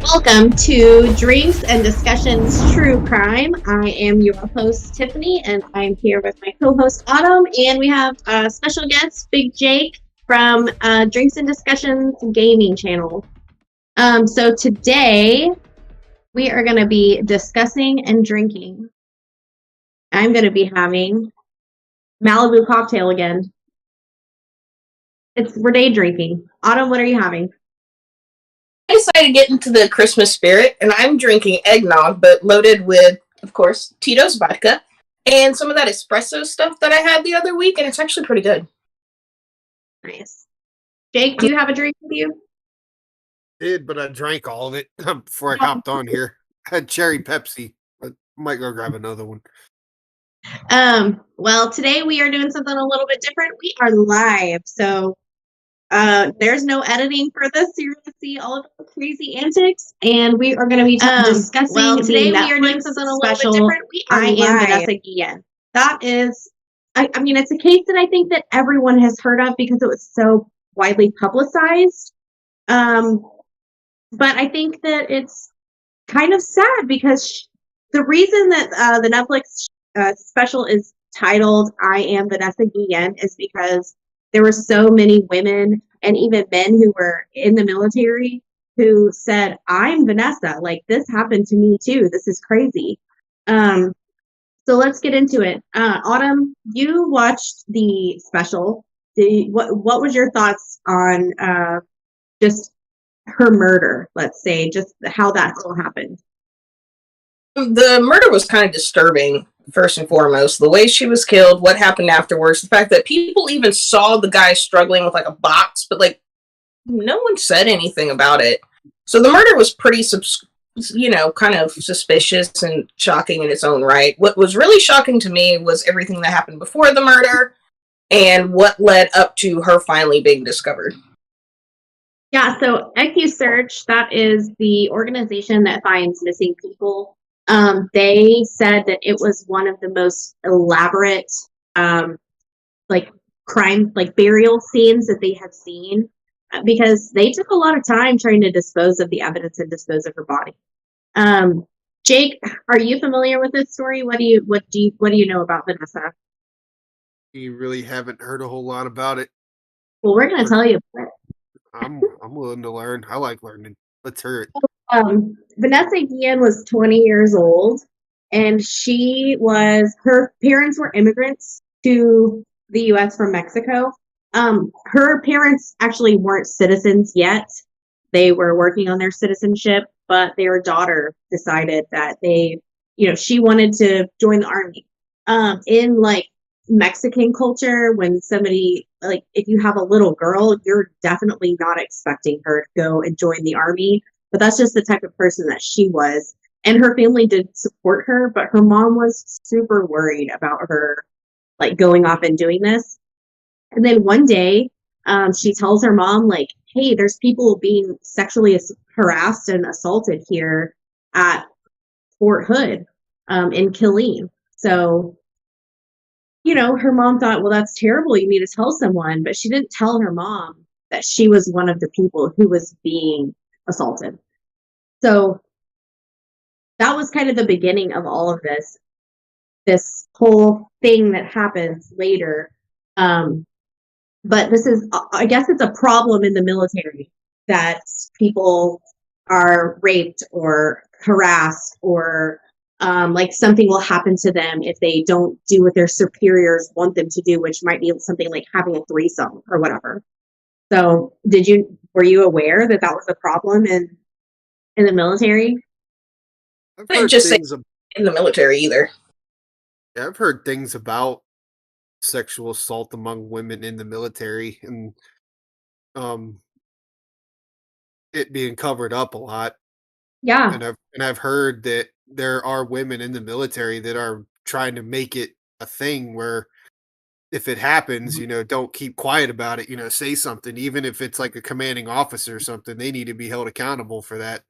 Welcome to Drinks and Discussions True Crime. I am your host, Tiffany, and I'm here with my co-host, Autumn, and we have a special guest, Big Jake, from Drinks and Discussions gaming channel. So today, we are going to be discussing and drinking. I'm going to be having Malibu cocktail again. We're day drinking. Autumn, what are you having? I decided to get into the Christmas spirit, and I'm drinking eggnog, but loaded with, of course, Tito's vodka and some of that espresso stuff that I had the other week, and it's actually pretty good. Nice. Jake, do you have a drink with you? Did, but I drank all of it before I hopped on here. I had cherry Pepsi, but might go grab another one. Well, today we are doing something a little bit different. We are live, so there's no editing for this. You're going to see all of the crazy antics, and we are going to be discussing. Well, today we are doing something a little bit different. I am Vanessa Guillen. That is, I mean, it's a case that I think that everyone has heard of because it was so widely publicized. But I think that it's kind of sad because the reason that the Netflix special is titled "I Am Vanessa Guillen" is because there were so many women and even men who were in the military who said, "I'm Vanessa. Like, this happened to me too. This is crazy." So let's get into it. Autumn, you watched the special. What was your thoughts on just her murder, let's say, just how that all happened? The murder was kind of disturbing, first and foremost. The way she was killed, what happened afterwards, the fact that people even saw the guy struggling with like a box, but like no one said anything about it. So the murder was pretty, kind of suspicious and shocking in its own right. What was really shocking to me was everything that happened before the murder and what led up to her finally being discovered. Yeah, so EcuSearch, that is the organization that finds missing people. They said that it was one of the most elaborate, crime, burial scenes that they have seen, because they took a lot of time trying to dispose of the evidence and dispose of her body. Jake, are you familiar with this story? What do you know about Vanessa? You really haven't heard a whole lot about it. Well, we're going to tell you about it. I'm willing to learn. I like learning. Let's hear it. Vanessa Guillen was 20 years old, and her parents were immigrants to the U.S. from Mexico. Her parents actually weren't citizens yet. They were working on their citizenship, but their daughter decided that she wanted to join the army. In Mexican culture, when somebody, if you have a little girl, you're definitely not expecting her to go and join the army, but that's just the type of person that she was. And her family did support her, but her mom was super worried about her going off and doing this. And then one day, she tells her mom, hey, there's people being sexually harassed and assaulted here at Fort Hood in Killeen. So her mom thought, well, that's terrible. You need to tell someone. But she didn't tell her mom that she was one of the people who was being assaulted. So that was kind of the beginning of all of this whole thing that happens later. But I guess it's a problem in the military that people are raped or harassed or something will happen to them if they don't do what their superiors want them to do, which might be something like having a threesome or whatever. So were you aware that was a problem in the military? I didn't just say in the military either. Yeah, I've heard things about sexual assault among women in the military and it being covered up a lot. Yeah. And I've heard that there are women in the military that are trying to make it a thing where if it happens, don't keep quiet about it, say something, even if it's like a commanding officer or something, they need to be held accountable for that.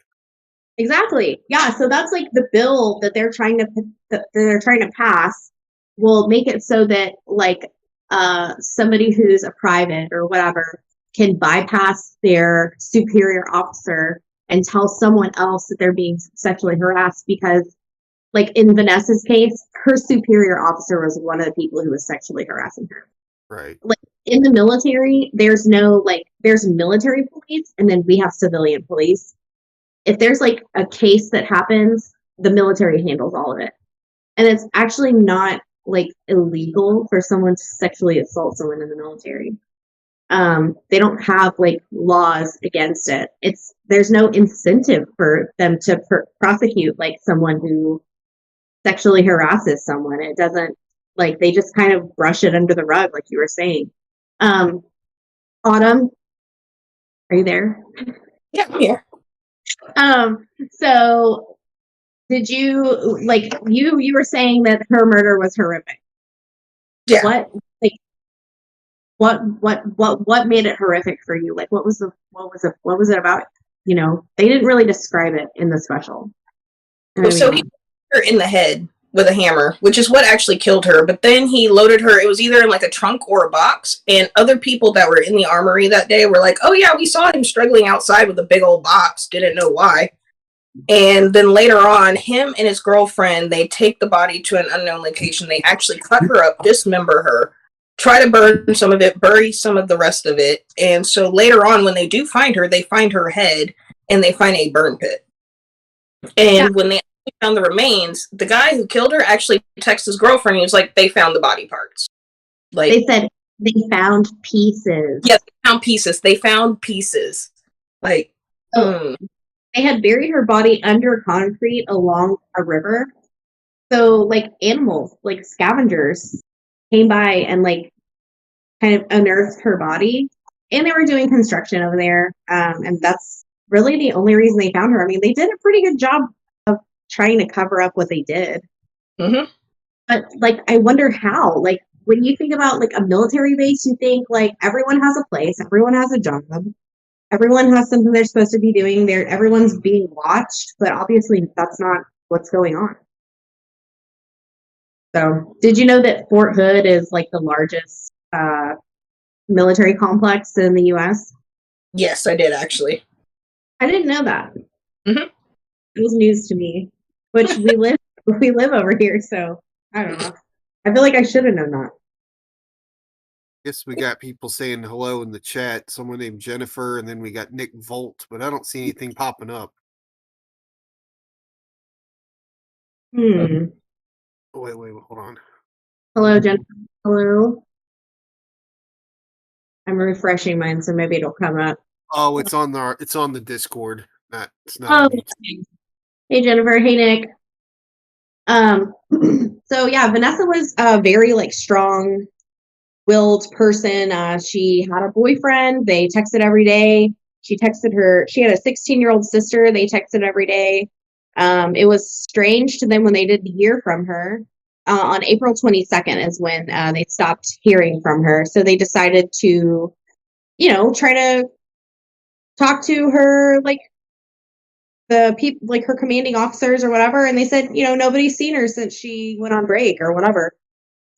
Exactly. Yeah. So that's the bill that they're trying to pass will make it so that somebody who's a private or whatever can bypass their superior officer and tell someone else that they're being sexually harassed because, like in Vanessa's case, her superior officer was one of the people who was sexually harassing her. Right. Like in the military, there's military police and then we have civilian police. If there's like a case that happens, the military handles all of it. And it's actually not like illegal for someone to sexually assault someone in the military. They don't have like laws against it. There's no incentive for them to prosecute like someone who sexually harasses someone. It doesn't, like, they just kind of brush it under the rug, like you were saying. Autumn, are you there? Yeah, I'm here. So did you, like, you were saying that her murder was horrific. Yeah. What made it horrific for you? Like, what was it about? You know, they didn't really describe it in the special. So he hit her in the head with a hammer, which is what actually killed her. But then he loaded her. It was either in like a trunk or a box. And other people that were in the armory that day were like, "Oh yeah, we saw him struggling outside with a big old box. Didn't know why." And then later on, him and his girlfriend, they take the body to an unknown location. They actually cut her up, dismember her, try to burn some of it, bury some of the rest of it. And so later on, when they do find her, they find her head and they find a burn pit. And when they found the remains, the guy who killed her actually texted his girlfriend. He was like, "They found the body parts." Like, they said they found pieces. Yes, they found pieces. They found pieces. Like, They had buried her body under concrete along a river. So, like, animals, like scavengers, came by and, like, kind of unearthed her body. And they were doing construction over there. And that's really the only reason they found her. I mean, they did a pretty good job of trying to cover up what they did. Mm-hmm. But, like, I wonder how. Like, when you think about, like, a military base, you think, like, everyone has a place, everyone has a job. Everyone has something they're supposed to be doing. Everyone's being watched, but obviously that's not what's going on. So, did you know that Fort Hood is like the largest military complex in the U.S.? Yes, I did actually. I didn't know that. Mm-hmm. It was news to me. Which we live over here, so I don't know. I feel like I should have known that. Guess we got people saying hello in the chat. Someone named Jennifer, and then we got Nick Volt, but I don't see anything popping up. Hmm. Oh, wait, hold on. Hello, Jennifer. Hello. I'm refreshing mine, so maybe it'll come up. Oh, it's on the Discord. It's not. Okay. Hey, Jennifer. Hey, Nick. So yeah, Vanessa was a very like strong-willed person. She had a boyfriend. They texted every day. She had a 16-year-old sister. They texted every day. It was strange to them when they didn't hear from her. On April 22nd is when they stopped hearing from her. So they decided to, try to talk to her, like the people, like her commanding officers or whatever. And they said, nobody's seen her since she went on break or whatever.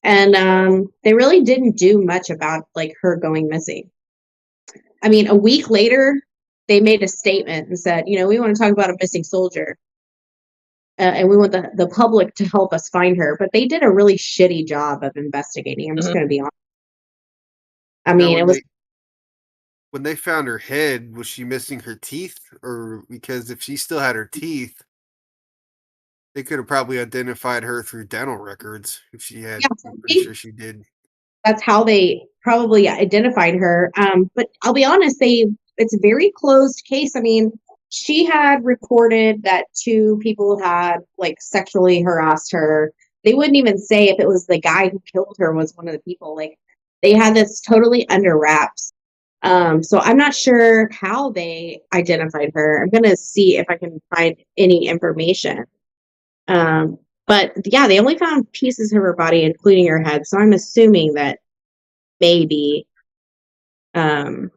And they really didn't do much about like her going missing. I mean, a week later, they made a statement and said, we want to talk about a missing soldier. And we want the public to help us find her. But they did a really shitty job of investigating. I'm just going to be honest. I mean, when they found her head, was she missing her teeth? Or because if she still had her teeth, they could have probably identified her through dental records if she had. Yeah, I'm pretty sure she did. That's how they probably identified her. But I'll be honest, it's a very closed case. I mean, she had reported that 2 people had like sexually harassed her. They wouldn't even say if it was the guy who killed her was one of the people. Like, they had this totally under wraps. So I'm not sure how they identified her. I'm going to see if I can find any information. But yeah, they only found pieces of her body, including her head. So I'm assuming that maybe, that's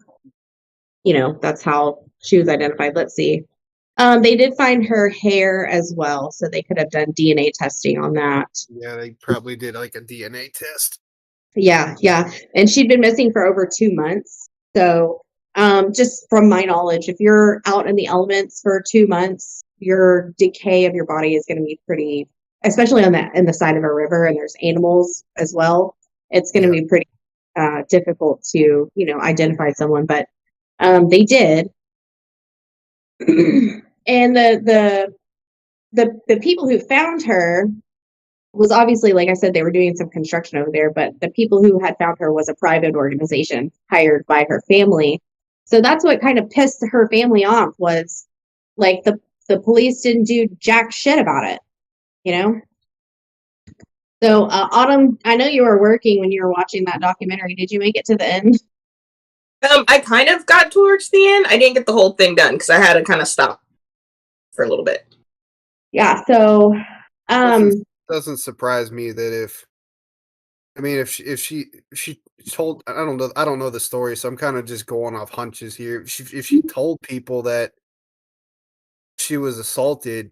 how she was identified. Let's see. They did find her hair as well, so they could have done DNA testing on that. Yeah, they probably did like a DNA test. Yeah. And she'd been missing for over 2 months. So Just from my knowledge, if you're out in the elements for 2 months, your decay of your body is going to be pretty, especially on in the side of a river and there's animals as well. It's going to Yeah. be pretty difficult to, identify someone, but they did. And the people who found her was obviously, like I said, they were doing some construction over there, but the people who had found her was a private organization hired by her family. So that's what kind of pissed her family off, was like the police didn't do jack shit about it, you know? So, Autumn, I know you were working when you were watching that documentary. Did you make it to the end? I kind of got towards the end. I didn't get the whole thing done because I had to kind of stop for a little bit. Yeah, so Doesn't surprise me that if she told, I don't know the story, so I'm kind of just going off hunches here. If she told people that she was assaulted,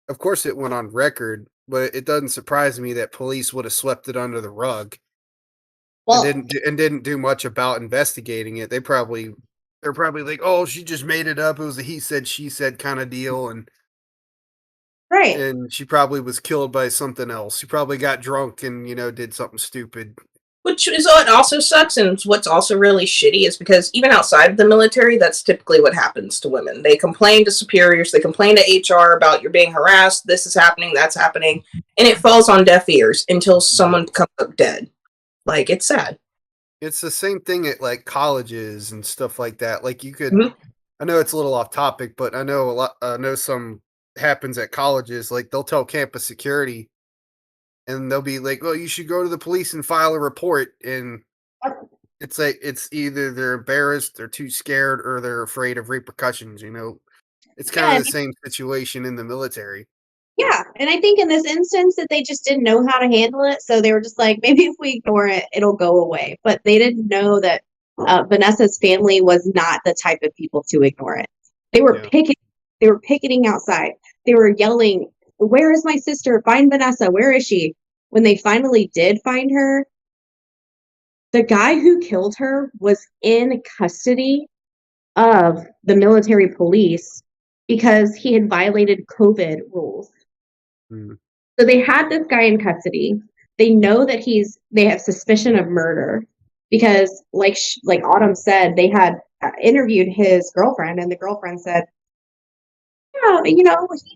of course it went on record, but it doesn't surprise me that police would have swept it under the rug and well, didn't do much about investigating it. They're probably like, "Oh, she just made it up. It was a he said she said kind of deal," right. and she probably was killed by something else. She probably got drunk and did something stupid. Which is what also sucks, and what's also really shitty is because even outside of the military, that's typically what happens to women. They complain to superiors, they complain to HR about you're being harassed, this is happening, that's happening, and it falls on deaf ears until someone comes up dead. Like, it's sad. It's the same thing at like colleges and stuff like that. Like you could, Mhm. I know it's a little off topic, but I know a lot. I know some happens at colleges. Like they'll tell campus security, and they'll be like, "Well, you should go to the police and file a report." And it's like it's either they're embarrassed, they're too scared, or they're afraid of repercussions. It's kind Yeah, of the same situation in the military. yeah, and I think in this instance that they just didn't know how to handle it, so they were just like, maybe if we ignore it, it'll go away. But they didn't know that Vanessa's family was not the type of people to ignore it. They were Yeah, they were picketing outside. They were yelling, "Where is my sister? Find Vanessa. Where is she?" When they finally did find her, the guy who killed her was in custody of the military police because he had violated COVID rules. mm, So they had this guy in custody. They know that they have suspicion of murder because, like Autumn said, they had interviewed his girlfriend, and the girlfriend said, "Yeah, he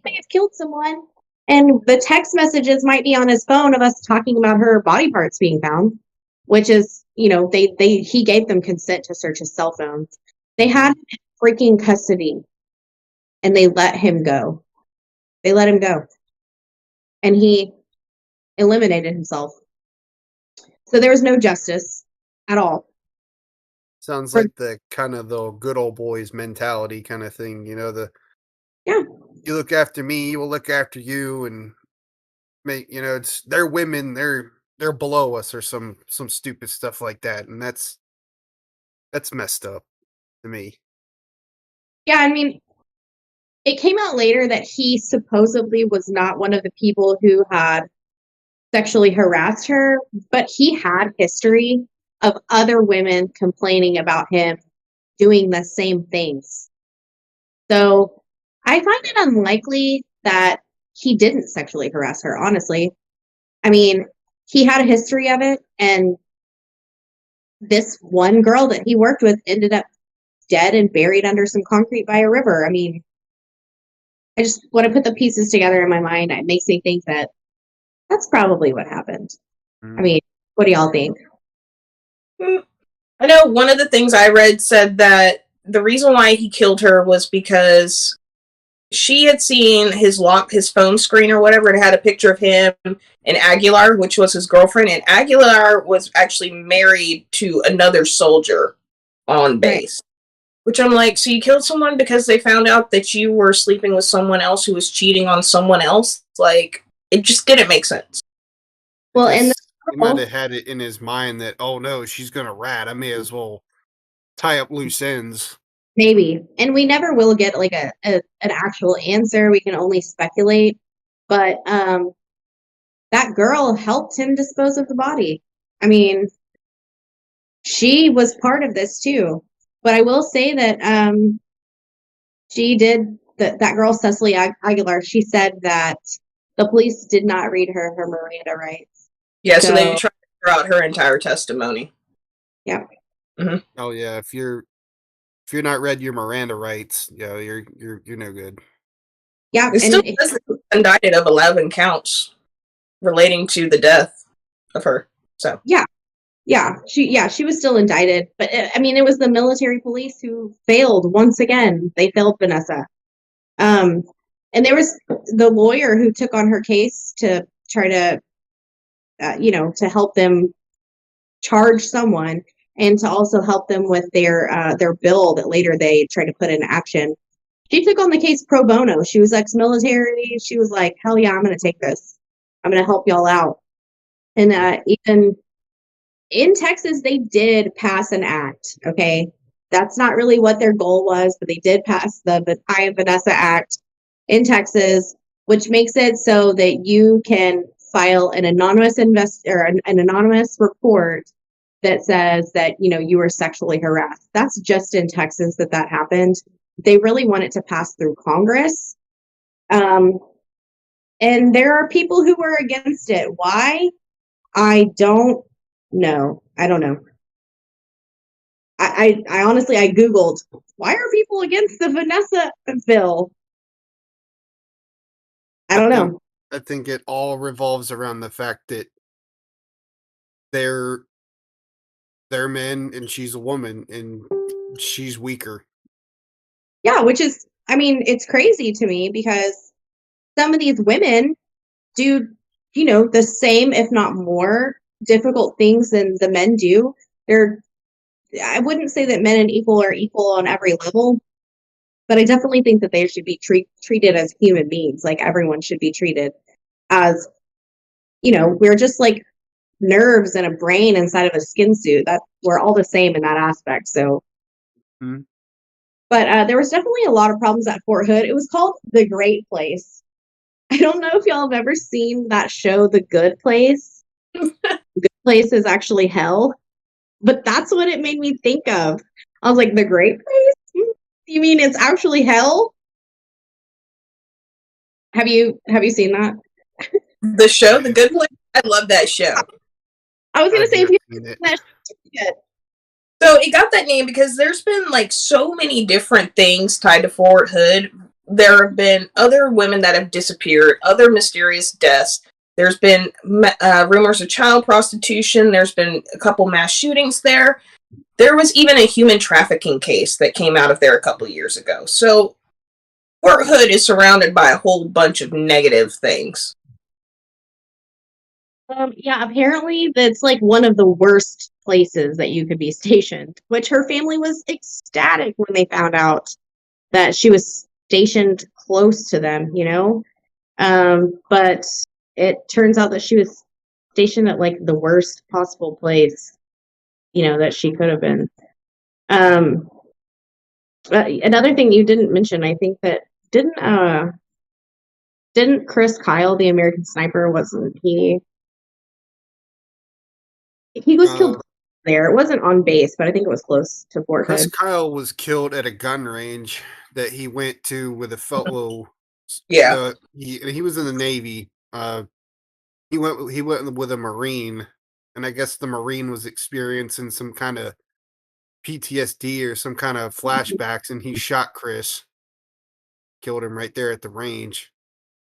may have killed someone." And the text messages might be on his phone of us talking about her body parts being found, which is, he gave them consent to search his cell phone. They had him in freaking custody, and they let him go. They let him go, and he eliminated himself. So there was no justice at all. sounds For, like the kind of the good old boys mentality kind of thing. The yeah, you look after me, we'll look after you, and it's they're women, they're below us or some stupid stuff like that, and that's messed up to me. yeah. I mean, it came out later that he supposedly was not one of the people who had sexually harassed her, but he had history of other women complaining about him doing the same things. So I find it unlikely that he didn't sexually harass her, honestly. I mean, he had a history of it, and this one girl that he worked with ended up dead and buried under some concrete by a river. I mean, I just want to put the pieces together in my mind. It makes me think that that's probably what happened. I Mm. mean, what do y'all think? I know one of the things I read said that the reason why he killed her was because she had seen his phone screen or whatever. It had a picture of him and Aguilar, which was his girlfriend, and Aguilar was actually married to another soldier on Right. base. Which I'm like, so you killed someone because they found out that you were sleeping with someone else who was cheating on someone else? Like, it just didn't make sense. Well, and He might have had it in his mind that, oh no, she's gonna rat. I may as well tie up loose ends. maybe, and we never will get like an actual answer. We can only speculate. But that girl helped him dispose of the body. I mean, she was part of this too. But I will say that she did that girl Cecily Aguilar. She said that the police did not read her Miranda rights. Yeah, so they tried to throw out her entire testimony. Yeah. Mm-hmm. Oh yeah, if you're not read your Miranda rights, you're no good. Yeah, It still was indicted of 11 counts relating to the death of her. So she was still indicted, but I mean, it was the military police who failed once again. They failed Vanessa. And there was the lawyer who took on her case to try to, to help them charge someone and to also help them with their bill that later they tried to put in action. She took on the case pro bono. She was ex-military. She was like, hell yeah, I'm going to take this. I'm going to help y'all out. And even in Texas, they did pass an act. Okay. That's not really what their goal was, but they did pass the I Am Vanessa Act in Texas, which makes it so that you can file an anonymous an anonymous report that says that you were sexually harassed. That's just in Texas that happened. They really want it to pass through Congress, and there are people who are against it. Why? I don't know. I don't know. I honestly I googled why are people against the Vanessa bill. I don't know. I think it all revolves around the fact that they're men and she's a woman and she's weaker. Yeah, which is, I mean, it's crazy to me because some of these women do, the same, if not more, difficult things than the men do. I wouldn't say that men and equal are equal on every level, but I definitely think that they should be treated as human beings. Like everyone should be treated as, we're just like nerves and a brain inside of a skin suit. That we're all the same in that aspect. So, but there was definitely a lot of problems at Fort Hood. It was called The Great Place. I don't know if y'all have ever seen that show, The Good Place. The Good Place is actually hell, but that's what it made me think of. I was like, The Great Place? You mean it's actually hell? Have you seen that? The show, The Good Place? I love that show. I was going to say, if you've seen that show, so it got that name because there's been like so many different things tied to Fort Hood. There have been other women that have disappeared, other mysterious deaths. There's been rumors of child prostitution. There's been a couple mass shootings there. There was even a human trafficking case that came out of there a couple of years ago. So Fort Hood is surrounded by a whole bunch of negative things. Yeah, apparently that's like one of the worst places that you could be stationed, which her family was ecstatic when they found out that she was stationed close to them, but it turns out that she was stationed at like the worst possible place, that she could have been. Another thing you didn't mention, I think that didn't Chris Kyle, the American Sniper, wasn't he was killed there. It wasn't on base, but I think it was close to Fort Hood. Chris Kyle was killed at a gun range that he went to with a fellow. Yeah, he was in the Navy. He went with a Marine, and I guess the Marine was experiencing some kind of PTSD or some kind of flashbacks, and he shot Chris, killed him right there at the range.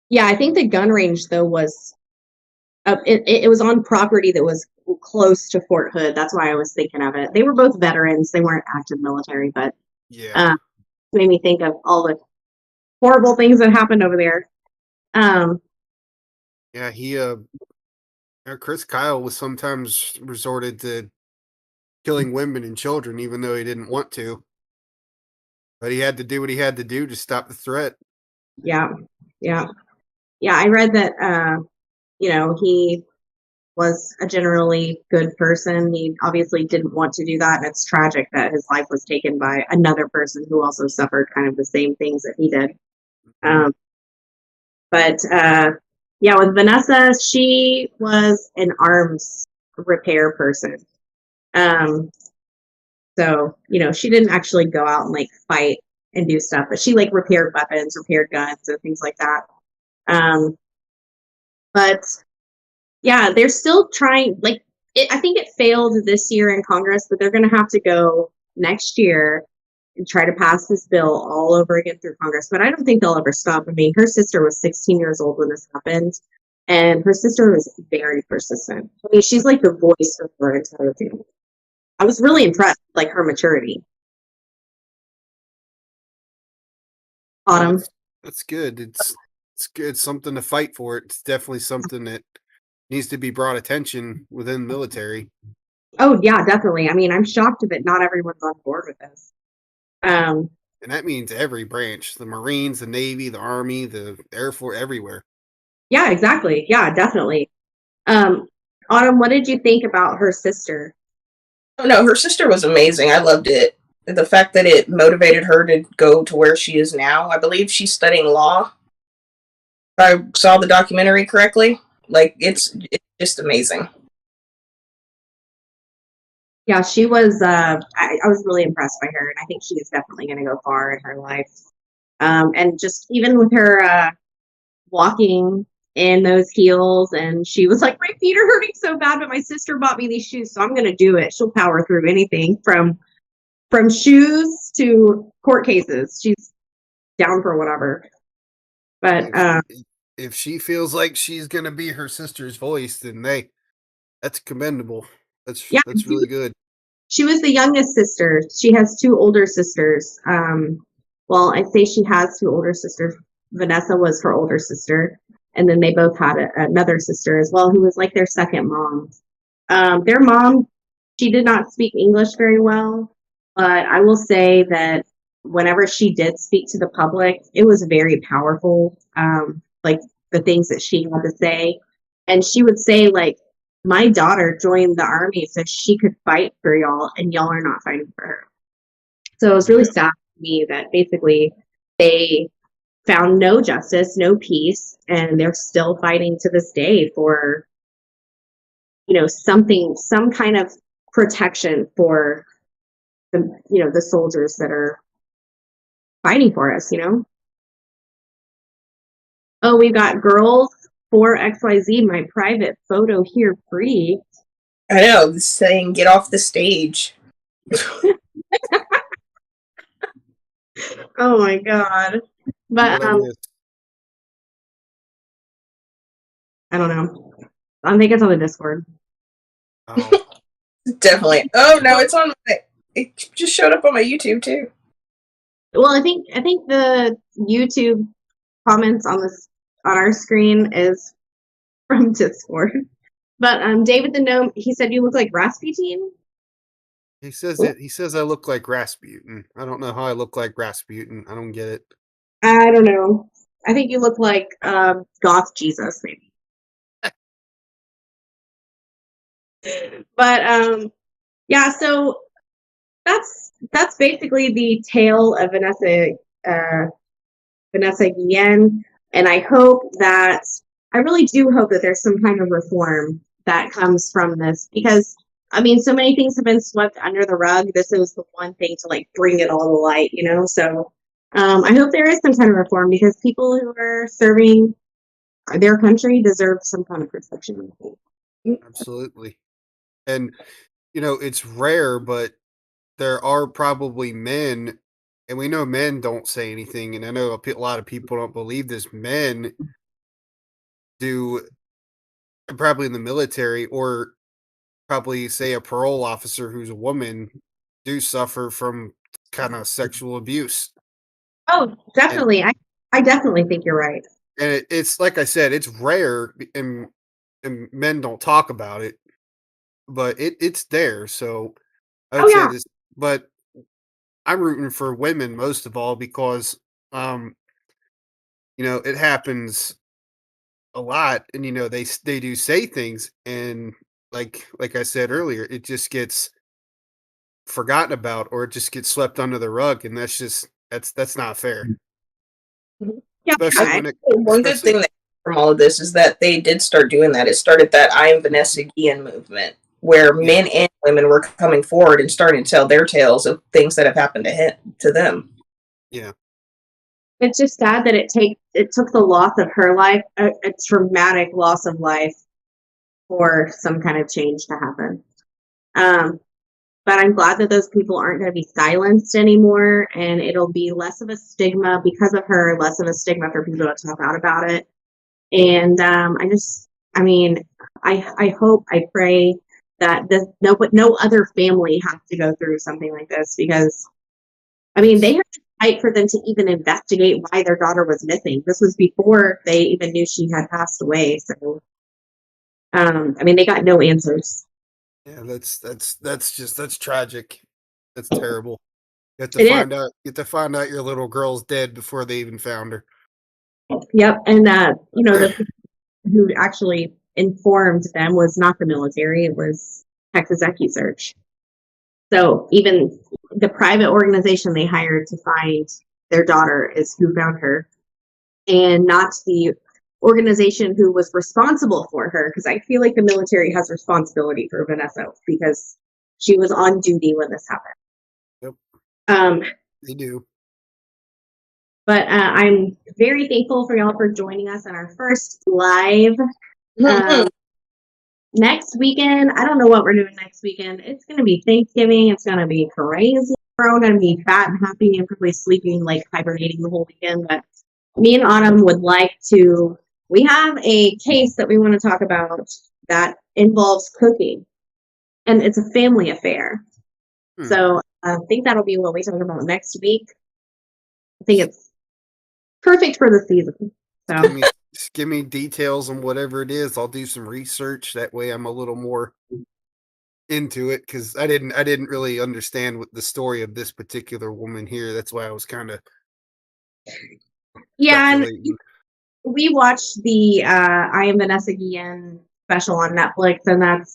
Yeah, I think the gun range though was it was on property that was close to Fort Hood. That's why I was thinking of it. They were both veterans. They weren't active military, but yeah, it made me think of all the horrible things that happened over there. Yeah, Chris Kyle was sometimes resorted to killing women and children, even though he didn't want to. But he had to do what he had to do to stop the threat. Yeah. I read that he was a generally good person. He obviously didn't want to do that, and it's tragic that his life was taken by another person who also suffered kind of the same things that he did. But with Vanessa, she was an arms repair person. So, you know, she didn't actually go out and like fight and do stuff, but she like repaired weapons, repaired guns, and things like that. But yeah, they're still trying. Like, I think it failed this year in Congress, but they're going to have to go next year and try to pass this bill all over again through Congress. But I don't think they'll ever stop. I mean, her sister was 16 years old when this happened, and her sister was very persistent. I mean, she's like the voice of her entire family. I was really impressed, like her maturity. Autumn. That's good. It's good. It's something to fight for. It's definitely something that needs to be brought attention within the military. Oh yeah, definitely. I mean, I'm shocked that not everyone's on board with this. And that means every branch: the Marines, the Navy, the Army, the Air Force, everywhere. Yeah, exactly. Yeah, definitely. Autumn, what did you think about her sister? Oh no, her sister was amazing. I loved it. The fact that it motivated her to go to where she is now. I believe she's studying law. If I saw the documentary correctly. Like it's just amazing. Yeah, she was. I was really impressed by her, and I think she is definitely going to go far in her life. And just even with her walking in those heels, and she was like, "My feet are hurting so bad, but my sister bought me these shoes, so I'm going to do it." She'll power through anything from shoes to court cases. She's down for whatever. But if she feels like she's gonna be her sister's voice, then that's commendable. That's really good. She was the youngest sister. She has two older sisters. Well, I say she has two older sisters. Vanessa was her older sister, and then they both had another sister as well, who was like their second mom. Their mom, she did not speak English very well, but I will say that whenever she did speak to the public, it was very powerful. Like the things that she had to say, and she would say like, my daughter joined the army so she could fight for y'all, and y'all are not fighting for her. So it was really sad to me that basically they found no justice, no peace, and they're still fighting to this day for, you know, some kind of protection for the, you know, the soldiers that are fighting for us, you know. Oh, we've got girls for XYZ, my private photo here free. I know, saying get off the stage. Oh my god. But I don't know. I think it's on the Discord. Oh. Definitely. Oh no, it's on my, it just showed up on my YouTube too. Well, I think the YouTube comments on our screen is from Discord. But David the Gnome, he said you look like Rasputin. He says I look like Rasputin. I don't know how I look like Rasputin. I don't get it. I don't know. I think you look like Goth Jesus, maybe. But yeah, so that's basically the tale of Vanessa Guillen, and I really do hope that there's some kind of reform that comes from this, because I mean, so many things have been swept under the rug. This is the one thing to like bring it all to light, you know. So I hope there is some kind of reform, because people who are serving their country deserve some kind of protection. Absolutely. And you know, it's rare, but there are probably men, and we know men don't say anything, and I know a lot of people don't believe this. Men do, probably in the military, or probably say a parole officer who's a woman, do suffer from kind of sexual abuse. Oh, definitely. I definitely think you're right. And it's like I said, it's rare, and men don't talk about it, but it's there. So I would say this, but I'm rooting for women most of all, because you know, it happens a lot, and you know, they do say things, and like I said earlier, it just gets forgotten about, or it just gets swept under the rug, and that's not fair. Yeah, Especially when one good thing that from all of this is that they did start doing that. It started that I Am Vanessa Guillen movement. where men and women were coming forward and starting to tell their tales of things that have happened to them. Yeah. It's just sad that it took the loss of her life, a traumatic loss of life, for some kind of change to happen. But I'm glad that those people aren't going to be silenced anymore, and it'll be less of a stigma because of her, less of a stigma for people to talk out about it. And I hope, I pray that no other family has to go through something like this, because, they had to fight for them to even investigate why their daughter was missing. This was before they even knew she had passed away. So, they got no answers. Yeah, that's tragic. That's terrible. You have to find out your little girl's dead before they even found her. Yep, and the people who actually informed them was not the military; it was Texas EquiSearch. So even the private organization they hired to find their daughter is who found her, and not the organization who was responsible for her, because I feel like the military has responsibility for Vanessa because she was on duty when this happened. Yep. They do. But I'm very thankful for y'all for joining us on our first live. Next weekend, I don't know what we're doing next weekend. It's going to be Thanksgiving. It's going to be crazy. We're all going to be fat and happy and probably sleeping, like hibernating the whole weekend. But me and Autumn would like to, we have a case that we want to talk about that involves cooking, and it's a family affair. So I think that'll be what we talk about next week. I think it's perfect for the season. So just give me details on whatever it is. I'll do some research. That way I'm a little more into it, because I didn't really understand what the story of this particular woman here. That's why I was kind of speculating. We watched the I Am Vanessa Guillen special on Netflix, and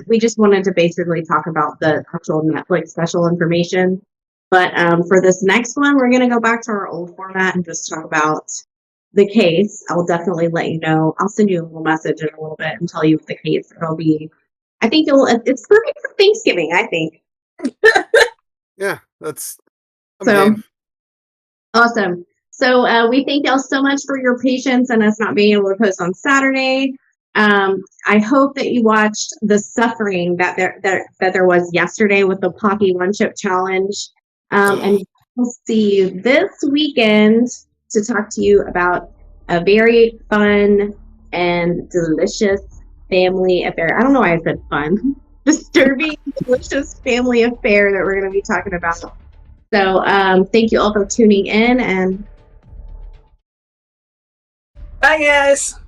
we just wanted to basically talk about the actual Netflix special information. But for this next one, we're going to go back to our old format and just talk about the case. I'll definitely let you know. I'll send you a little message in a little bit and tell you what the case it'll be. I think it's perfect for Thanksgiving, I think. Yeah, that's game. Awesome. So we thank y'all so much for your patience and us not being able to post on Saturday. I hope that you watched the suffering that there was yesterday with the Pocky One Chip Challenge. And we'll see you this weekend to talk to you about a very fun and delicious family affair. I don't know why I said fun. Disturbing, delicious family affair that we're going to be talking about. So thank you all for tuning in, and bye, guys.